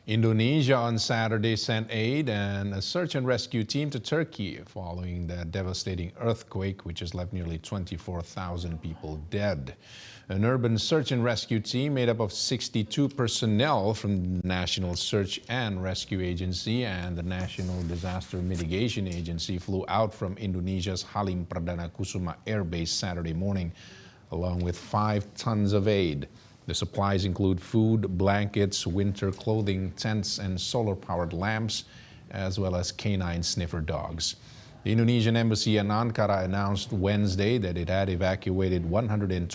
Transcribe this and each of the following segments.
Indonesia on Saturday sent aid and a search and rescue team to Turkey following the devastating earthquake, which has left nearly 24,000 people dead. An urban search and rescue team made up of 62 personnel from the National Search and Rescue Agency and the National Disaster Mitigation Agency flew out from Indonesia's Halim Perdana Kusuma Air Base Saturday morning, along with 5 tons of aid. The supplies include food, blankets, winter clothing, tents, and solar-powered lamps, as well as canine sniffer dogs. The Indonesian embassy in Ankara announced Wednesday that it had evacuated 120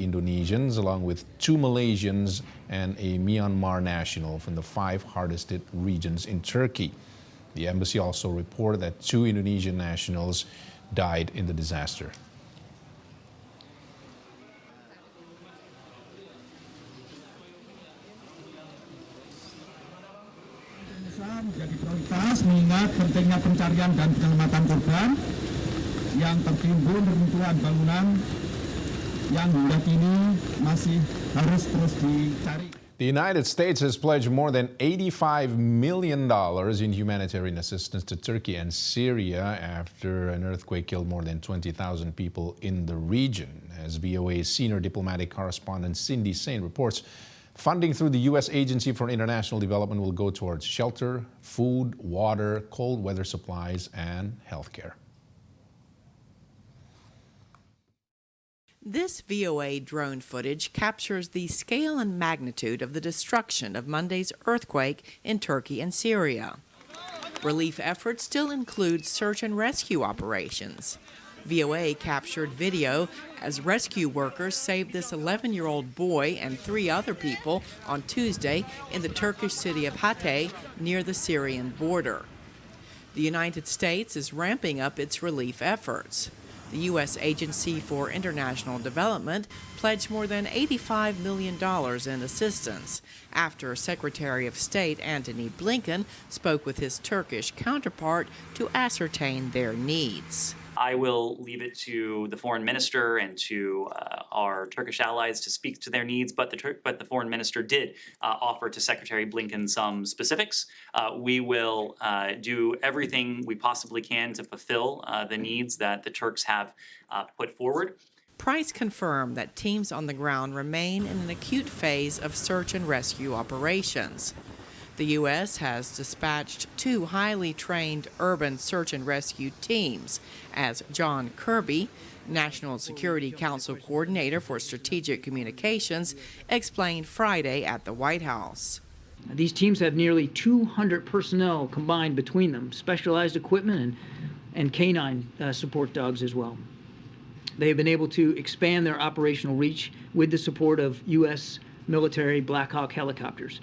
Indonesians, along with 2 Malaysians and a Myanmar national from the 5 hardest-hit regions in Turkey. The embassy also reported that 2 Indonesian nationals died in the disaster. Menjadi prioritas mengingat pentingnya pencarian dan penyelamatan korban yang tertimbun reruntuhan bangunan yang hingga kini masih harus terus dicari. The United States has pledged more than $85 million in humanitarian assistance to Turkey and Syria after an earthquake killed more than 20,000 people in the region. As VOA's senior diplomatic correspondent Cindy Sain reports, funding through the U.S. Agency for International Development will go towards shelter, food, water, cold weather supplies, and health care. This VOA drone footage captures the scale and magnitude of the destruction of Monday's earthquake in Turkey and Syria. Relief efforts still include search and rescue operations. VOA captured video as rescue workers saved this 11-year-old boy and 3 other people on Tuesday in the Turkish city of Hatay near the Syrian border. The United States is ramping up its relief efforts. The U.S. Agency for International Development pledged more than $85 million in assistance after Secretary of State Antony Blinken spoke with his Turkish counterpart to ascertain their needs. I will leave it to the foreign minister and to our Turkish allies to speak to their needs, but the foreign minister did offer to Secretary Blinken some specifics. We will do everything we possibly can to fulfill the needs that the Turks have put forward. Price confirmed that teams on the ground remain in an acute phase of search and rescue operations. The U.S. has dispatched 2 highly trained urban search and rescue teams, as John Kirby, National Security Council Coordinator for Strategic Communications, explained Friday at the White House. These teams have nearly 200 personnel combined between them, specialized equipment and canine support dogs as well. They have been able to expand their operational reach with the support of U.S. military Black Hawk helicopters.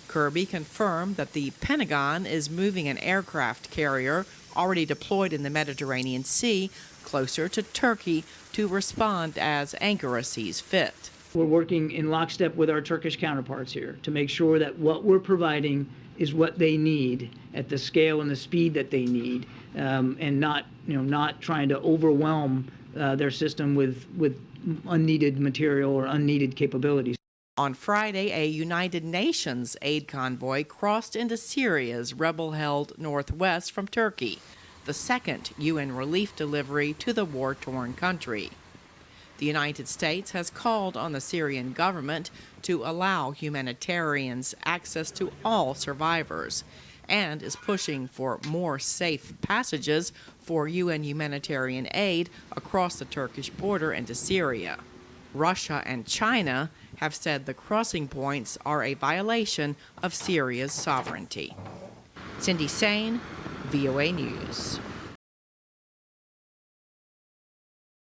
Kirby confirmed that the Pentagon is moving an aircraft carrier already deployed in the Mediterranean Sea closer to Turkey to respond as Ankara sees fit. We're working in lockstep with our Turkish counterparts here to make sure that what we're providing is what they need at the scale and the speed that they need, and not trying to overwhelm their system with unneeded material or unneeded capabilities. On Friday, a United Nations aid convoy crossed into Syria's rebel-held northwest from Turkey, the second UN relief delivery to the war-torn country. The United States has called on the Syrian government to allow humanitarians access to all survivors and is pushing for more safe passages for UN humanitarian aid across the Turkish border into Syria. Russia and China have said the crossing points are a violation of Syria's sovereignty. Cindy Sain, VOA News.